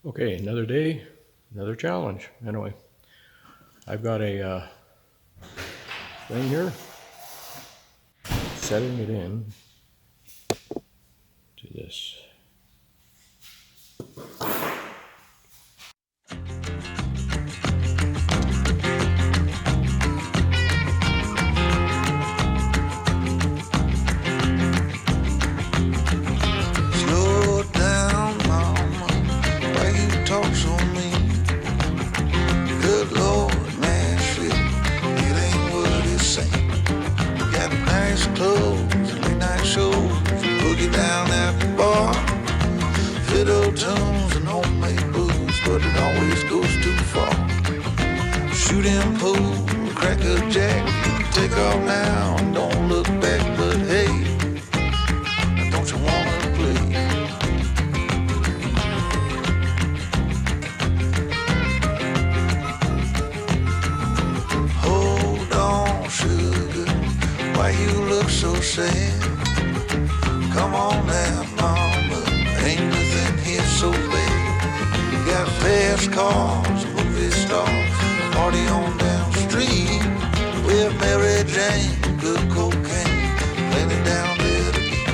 Okay, another day, another challenge. Anyway, I've got a thing here, setting it in to this. Slow down, mama, why you talk so mean? Good Lord, Nashville, it ain't what it seems. Got nice clothes, late night shows, boogie down at the bar, fiddle tunes and homemade booze, but it always goes too far. Shooting pool, crack a jack, take off now and don't look back, but hey, don't you wanna play? Hold on, sugar, why you look so sad? Come on now, mama, ain't nothing here so bad. You got fast cars, movie stars, party on down the street with Mary Jane, good cocaine, playing it down there to beat.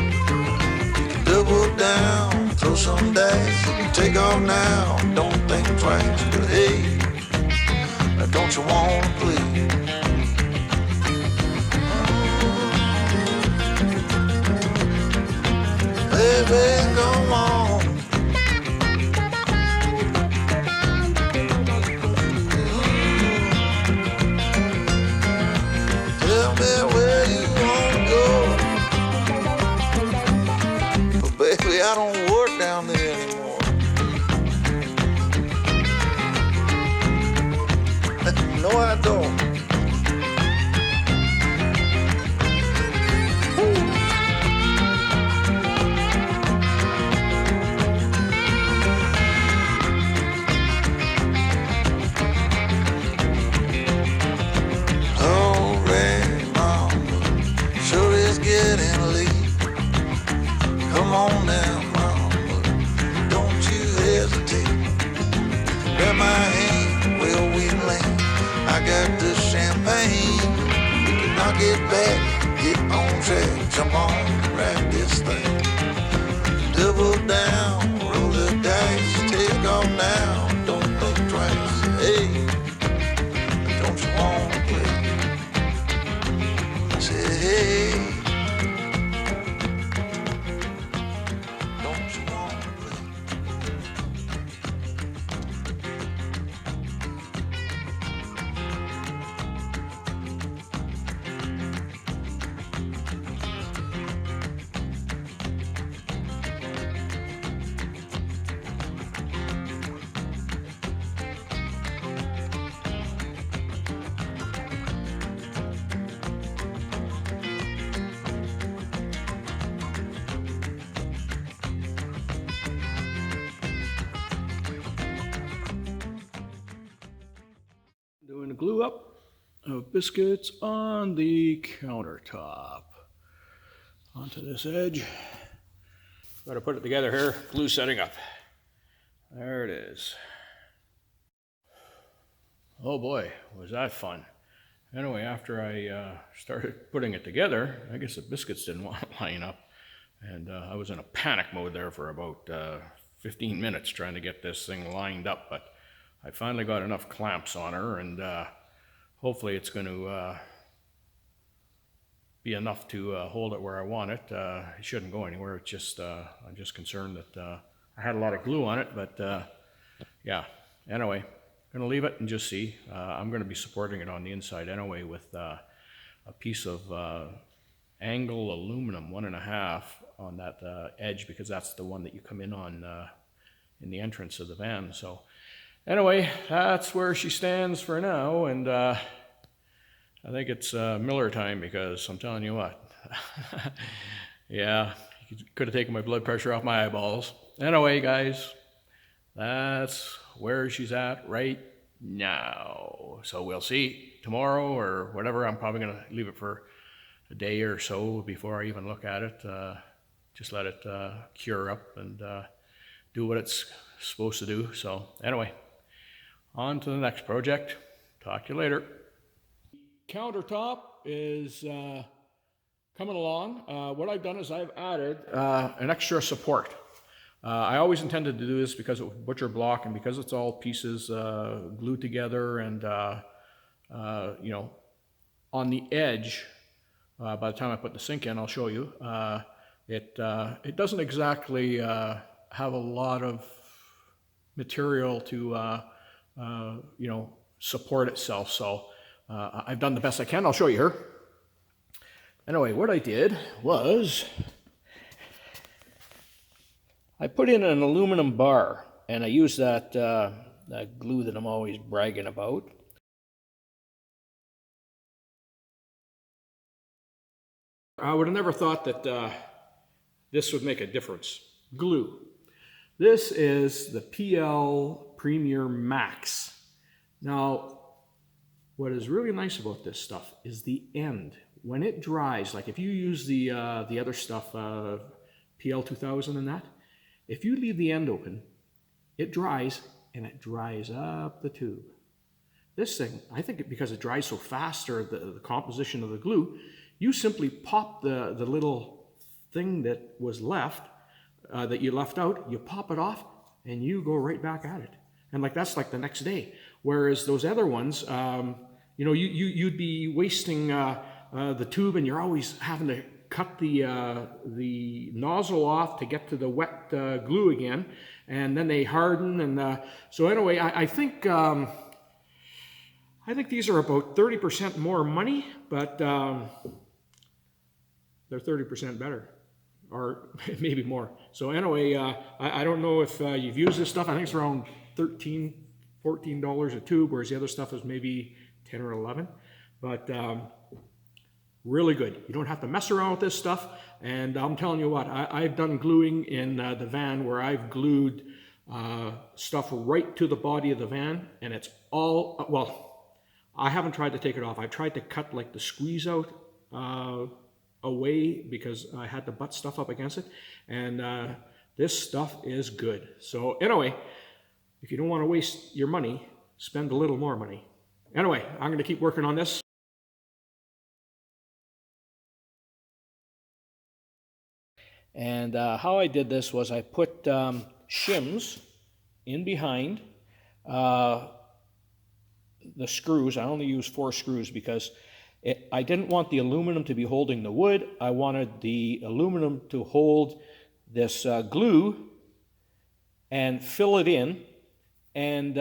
You can double down, throw some dice, you can take off now, don't think twice, but hey, don't you wanna play? Baby, come on. Tell me where you wanna go. But baby, I don't work down there anymore. No, I don't. Alright, mama, sure is getting late. Come on now, mama, don't you hesitate. Grab my hand, well we land. I got the champagne. We can knock it back, get on track, jump on, ride this thing. Double down, roll the dice, take off now, don't think twice. Hey, don't you wanna play? Say hey, don't you wanna play? Doing the glue up of biscuits on the countertop. Onto this edge. Got to put it together here. Glue setting up. There it is. Oh boy, was that fun. Anyway, after I started putting it together, I guess the biscuits didn't want to line up. And I was in a panic mode there for about 15 minutes trying to get this thing lined up. But I finally got enough clamps on her, and hopefully it's going to be enough to hold it where I want it. It shouldn't go anywhere. It's just I'm just concerned that I had a lot of glue on it, but yeah. Anyway, gonna leave it and just see. I'm gonna be supporting it on the inside anyway with a piece of angle aluminum 1.5 on that edge, because that's the one that you come in on in the entrance of the van. So anyway, that's where she stands for now, and I think it's Miller time, because I'm telling you what, yeah, you could have taken my blood pressure off my eyeballs. Anyway, guys, that's where she's at right now. So we'll see tomorrow or whatever. I'm probably going to leave it for a day or so before I even look at it. Just let it cure up and do what it's supposed to do. So anyway, on to the next project. Talk to you later. Countertop is coming along. What I've done is I've added an extra support. I always intended to do this because it was butcher block and because it's all pieces glued together and you know, on the edge, by the time I put the sink in, I'll show you, it doesn't exactly have a lot of material to you know, support itself. So I've done the best I can. I'll show you here. Anyway, what I did was I put in an aluminum bar, and I used that, that glue that I'm always bragging about. I would have never thought that this would make a difference. Glue. This is the PL Premier Max. Now, what is really nice about this stuff is the end. When it dries, like if you use the other stuff, PL 2000 and that, if you leave the end open, it dries and it dries up the tube. This thing, I think because it dries so fast, or the composition of the glue, you simply pop the little thing that was left, that you left out, you pop it off and you go right back at it. And like that's like the next day. Whereas those other ones, you know, you'd be wasting the tube, and you're always having to cut the nozzle off to get to the wet glue again, and then they harden. And so anyway, I think these are about 30% more money, but they're 30% better, or maybe more. So anyway, I don't know if you've used this stuff. I think it's around $13, $14 a tube, whereas the other stuff is maybe 10 or 11. But really good. You don't have to mess around with this stuff. And I'm telling you what, I've done gluing in the van where I've glued stuff right to the body of the van, and it's all, well, I haven't tried to take it off. I've tried to cut like the squeeze out away because I had to butt stuff up against it. And this stuff is good. So anyway, if you don't want to waste your money, spend a little more money. Anyway, I'm going to keep working on this. And how I did this was I put shims in behind the screws. I only used 4 screws because I didn't want the aluminum to be holding the wood. I wanted the aluminum to hold this glue and fill it in, and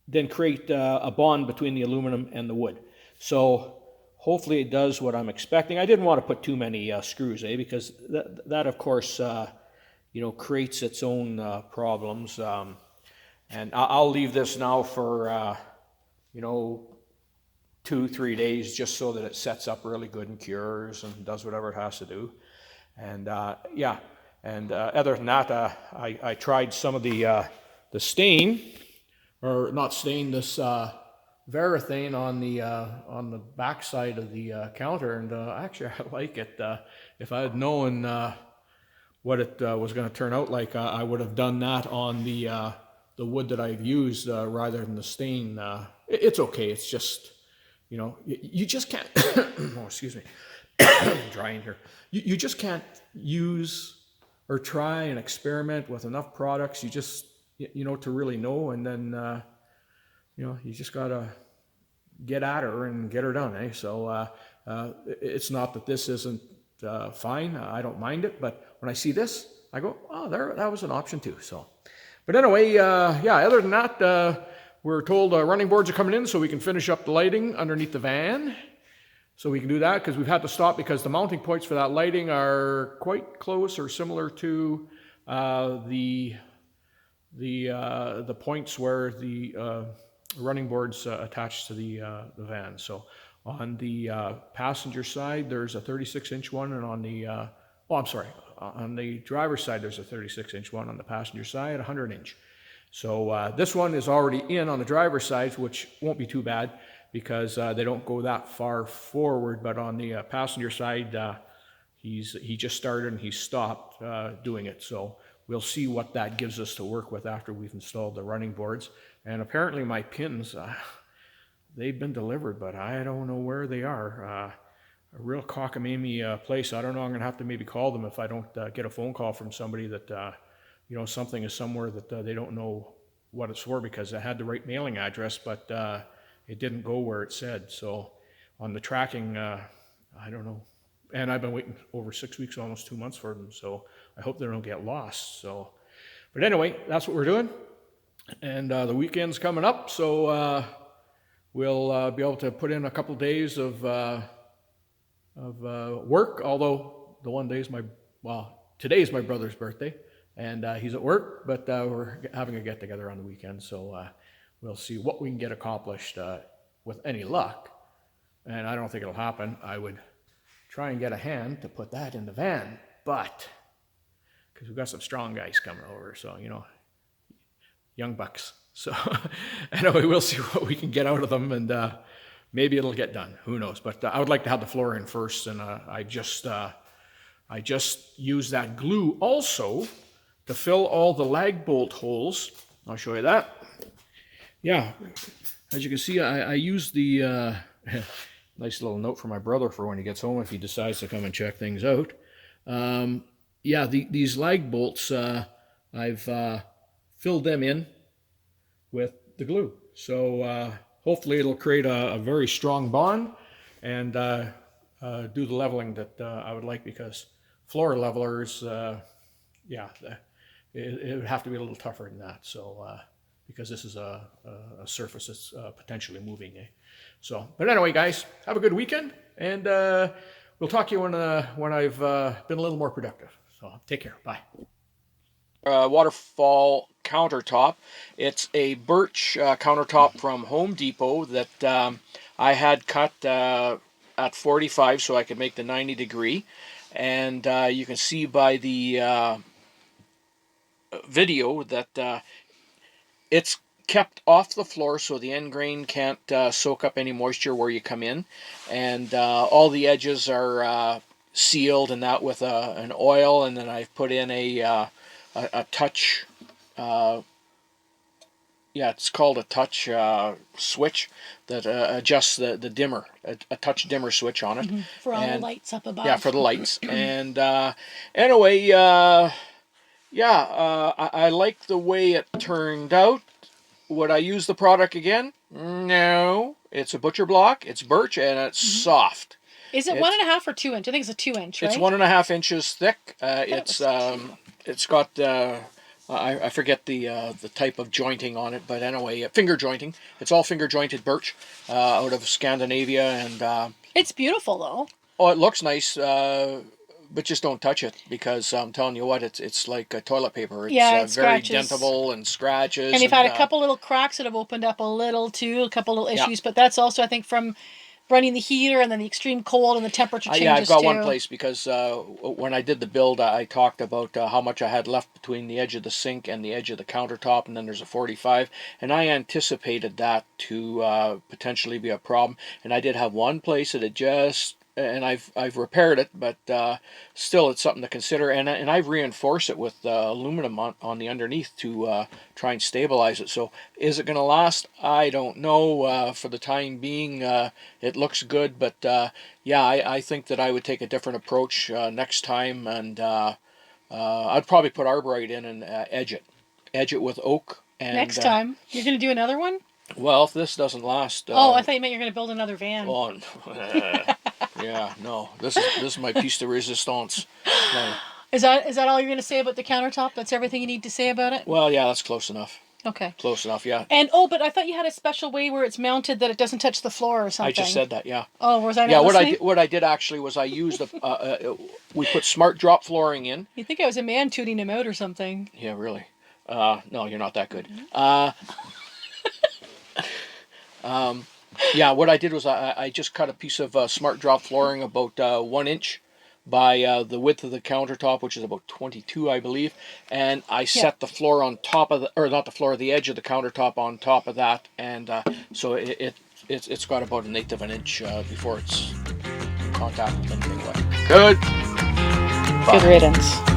then create a bond between the aluminum and the wood. So hopefully it does what I'm expecting. I didn't want to put too many screws, because that of course, you know, creates its own problems. And I'll leave this now for, you know, 2-3 days, just so that it sets up really good and cures and does whatever it has to do. And yeah, and other than that, I tried some of the stain, or not stain, this Varathane on the back side of the counter, and actually I like it. If I had known what it was going to turn out like, I would have done that on the wood that I've used rather than the stain. It's okay. It's just, you know, you just can't. Oh, excuse me, I'm drying here. You just can't use or try and experiment with enough products. You just, you know, to really know, and then you know, you just gotta get at her and get her done, eh? So it's not that this isn't fine. I don't mind it, but when I see this, I go, oh, that was an option too. So, but anyway, yeah. Other than that, we're told running boards are coming in, so we can finish up the lighting underneath the van. So we can do that because we've had to stop because the mounting points for that lighting are quite close or similar to the points where the running boards attached to the van. So on the passenger side, there's a 36-inch one, and on the on the driver's side, there's a 36-inch one. On the passenger side, 100-inch. So this one is already in on the driver's side, which won't be too bad because they don't go that far forward. But on the passenger side, he just started and he stopped doing it. So we'll see what that gives us to work with after we've installed the running boards. And apparently my pins, they've been delivered, but I don't know where they are. A real cockamamie place. I don't know, I'm gonna have to maybe call them if I don't get a phone call from somebody that, you know, something is somewhere that they don't know what it's for, because I had the right mailing address, but it didn't go where it said. So on the tracking, I don't know. And I've been waiting over 6 weeks, almost 2 months for them, so I hope they don't get lost. So, but anyway, that's what we're doing. And the weekend's coming up, so we'll be able to put in a couple days of work, although the one day is today is my brother's birthday, and he's at work, but we're having a get-together on the weekend, so we'll see what we can get accomplished with any luck. And I don't think it'll happen. I would try and get a hand to put that in the van, but because we've got some strong guys coming over, so, you know, young bucks. So anyway, we'll see what we can get out of them, and maybe it'll get done. Who knows? But I would like to have the floor in first, and I just used that glue also to fill all the lag bolt holes. I'll show you that. Yeah, as you can see, I used the nice little note for my brother for when he gets home if he decides to come and check things out. Yeah, these lag bolts, I've filled them in with the glue. So hopefully it'll create a very strong bond and do the leveling that I would like, because floor levelers, yeah, it would have to be a little tougher than that. So because this is a surface that's potentially moving. So, but anyway, guys, have a good weekend, and we'll talk to you when I've been a little more productive. So take care. Bye. Waterfall countertop. It's a birch countertop from Home Depot that I had cut at 45 so I could make the 90 degree. And you can see by the video that it's kept off the floor so the end grain can't soak up any moisture where you come in. And all the edges are sealed and that with an oil, and then I've put in a touch, yeah, it's called a touch switch that adjusts the dimmer, a touch dimmer switch on it. For all the lights up above. Yeah, for the lights. And anyway, yeah, I like the way it turned out. Would I use the product again? No. It's a butcher block, it's birch, and it's soft. Is it 1.5 or 2 inch? I think it's a 2 inch, right? It's 1.5 inches thick. It's got I forget the type of jointing on it, but anyway, finger jointing. It's all finger jointed birch out of Scandinavia, and it's beautiful though. Oh, it looks nice, but just don't touch it, because I'm telling you what, it's like toilet paper. It's yeah, it very scratches. dentable and scratches. And you've had a couple little cracks that have opened up a little too, a couple little issues, but that's also I think from running the heater and then the extreme cold and the temperature changes yeah, I've got too. one place, because when I did the build, I talked about how much I had left between the edge of the sink and the edge of the countertop, and then there's a 45, and I anticipated that to potentially be a problem. And I did have one place that it just, and I've repaired it, but still it's something to consider. And I've reinforced it with aluminum on the underneath to try and stabilize it. So is it going to last? I don't know. For the time being, it looks good, but yeah, I think that I would take a different approach next time, and I'd probably put arborite in and edge it with oak. And next time you're going to do another one? Well, if this doesn't last, oh, I thought you meant you're going to build another van. Oh, yeah, no. This is my piece de resistance. No. Is that all you're going to say about the countertop? That's everything you need to say about it? Well, yeah, that's close enough. Okay. Close enough, yeah. And but I thought you had a special way where it's mounted that it doesn't touch the floor or something. I just said that, yeah. Oh, was I not listening? What I did actually was I used we put smart drop flooring in. You think I was a man tooting him out or something? Yeah, really. No, you're not that good. Yeah, what I did was I just cut a piece of smart drop flooring about 1 inch by the width of the countertop, which is about 22, I believe, and I set the floor on top of the edge of the countertop on top of that, and so it's got about 1/8 of an inch before it's in contact with anything wet. Good. Good riddance.